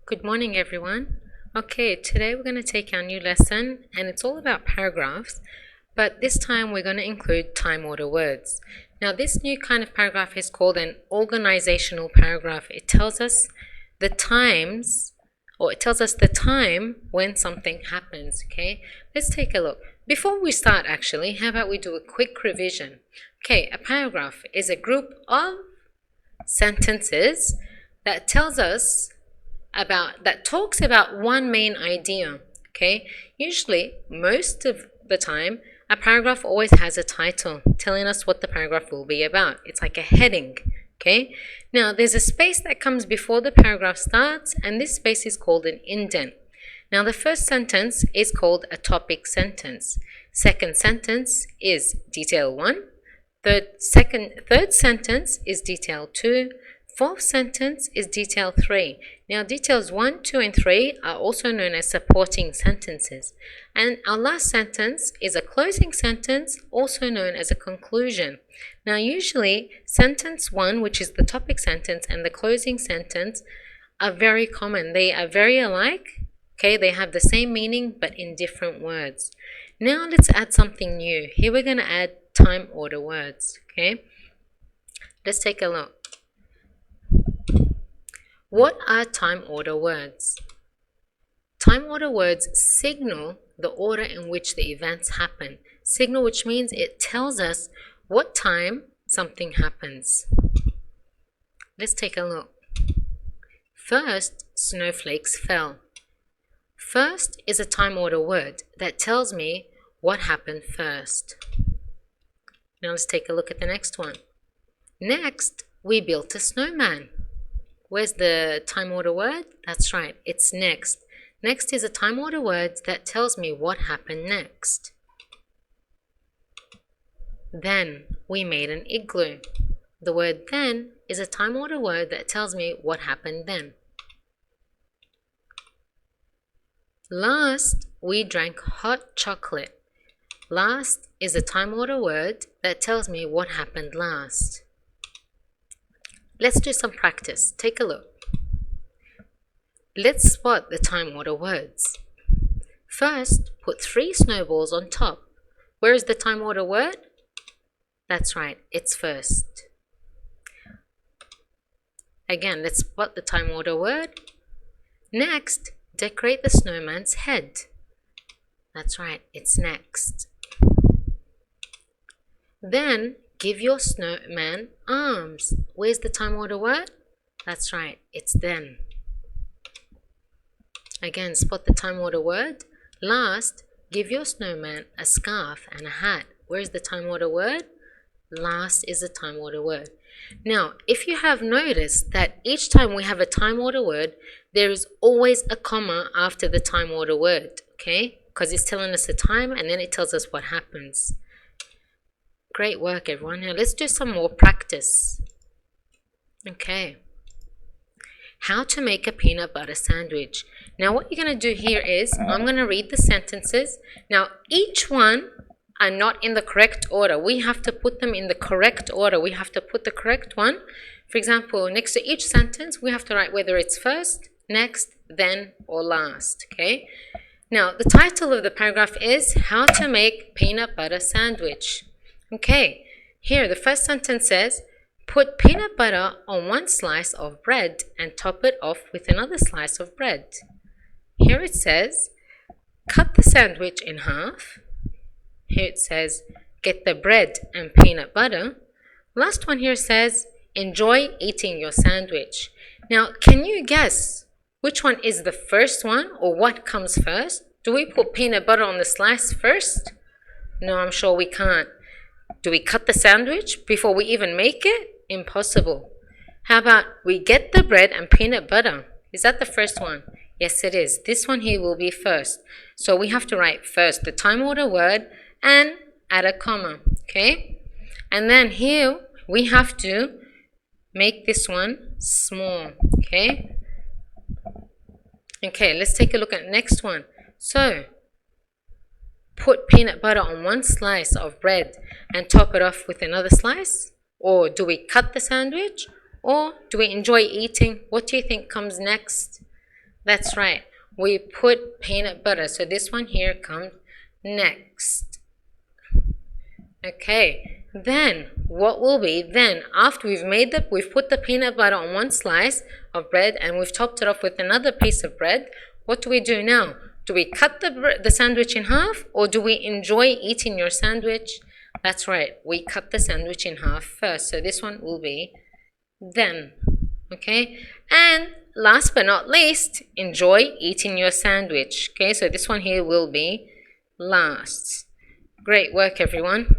Good morning, everyone. Okay, today we're going to take our new lesson and it's all about paragraphs, but this time we're going to include time order words. Now, this new kind of paragraph is called an organizational paragraph. It tells us the times, or it tells us the time when something happens, okay? Let's take a look. Before we start, actually, how about we do a quick revision? Okay, a paragraph is a group of sentences that talks about one main idea. Okay, usually most of the time a paragraph always has a title telling us what the paragraph will be about. It's like a heading. Okay, now there's a space that comes before the paragraph starts, and this space is called an indent. Now the first sentence is called a topic sentence. Second sentence is detail 1. Third sentence is detail 2. Fourth sentence is detail 3. Now details 1, 2, and 3 are also known as supporting sentences. And our last sentence is a closing sentence, also known as a conclusion. Now usually sentence 1, which is the topic sentence, and the closing sentence are very common. They are very alike. Okay, they have the same meaning but in different words. Now let's add something new. Here we're going to add time order words. Okay, let's take a look. What are time order words? Time order words signal the order in which the events happen. Signal, which means it tells us what time something happens. Let's take a look. First, snowflakes fell. First is a time order word that tells me what happened first. Now let's take a look at the next one. Next, we built a snowman. Where's the time order word? That's right, it's next. Next is a time order word that tells me what happened next. Then we made an igloo. The word then is a time order word that tells me what happened then. Last, we drank hot chocolate. Last is a time order word that tells me what happened last. Let's do some practice. Take a look. Let's spot the time order words. First, put 3 snowballs on top. Where is the time order word? That's right, it's first. Again, let's spot the time order word. Next, decorate the snowman's head. That's right, it's next. Then, give your snowman arms. Where's the time order word? That's right, it's then. Again, spot the time order word. Last, give your snowman a scarf and a hat. Where's the time order word? Last is the time order word. Now, if you have noticed that each time we have a time order word, there is always a comma after the time order word, okay? Because it's telling us the time and then it tells us what happens. Great work, everyone. Now let's do some more practice. Okay. How to make a peanut butter sandwich. Now what you're going to do here is I'm going to read the sentences. Now each one are not in the correct order. We have to put them in the correct order. We have to put the correct one. For example, next to each sentence, we have to write whether it's first, next, then, or last. Okay. Now the title of the paragraph is How to Make Peanut Butter Sandwich. Okay, here the first sentence says, put peanut butter on 1 slice of bread and top it off with another slice of bread. Here it says, cut the sandwich in half. Here it says, get the bread and peanut butter. Last one here says, enjoy eating your sandwich. Now, can you guess which one is the first one or what comes first? Do we put peanut butter on the slice first? No, I'm sure we can't. Do we cut the sandwich before we even make it? Impossible. How about we get the bread and peanut butter? Is that the first one? Yes, it is. This one here will be first. So we have to write first the time order word and add a comma. Okay? And then here we have to make this one small. Okay? Okay, let's take a look at the next one. So, put peanut butter on 1 slice of bread and top it off with another slice? Or do we cut the sandwich? Or do we enjoy eating? What do you think comes next? That's right. We put peanut butter. So this one here comes next. Okay. Then what will be, then after we've put the peanut butter on one slice of bread and we've topped it off with another piece of bread, what do we do now? Do we cut the sandwich in half, or do we enjoy eating your sandwich? That's right, we cut the sandwich in half first. So this one will be then. Okay, and last but not least, enjoy eating your sandwich. Okay, so this one here will be last. Great work, everyone.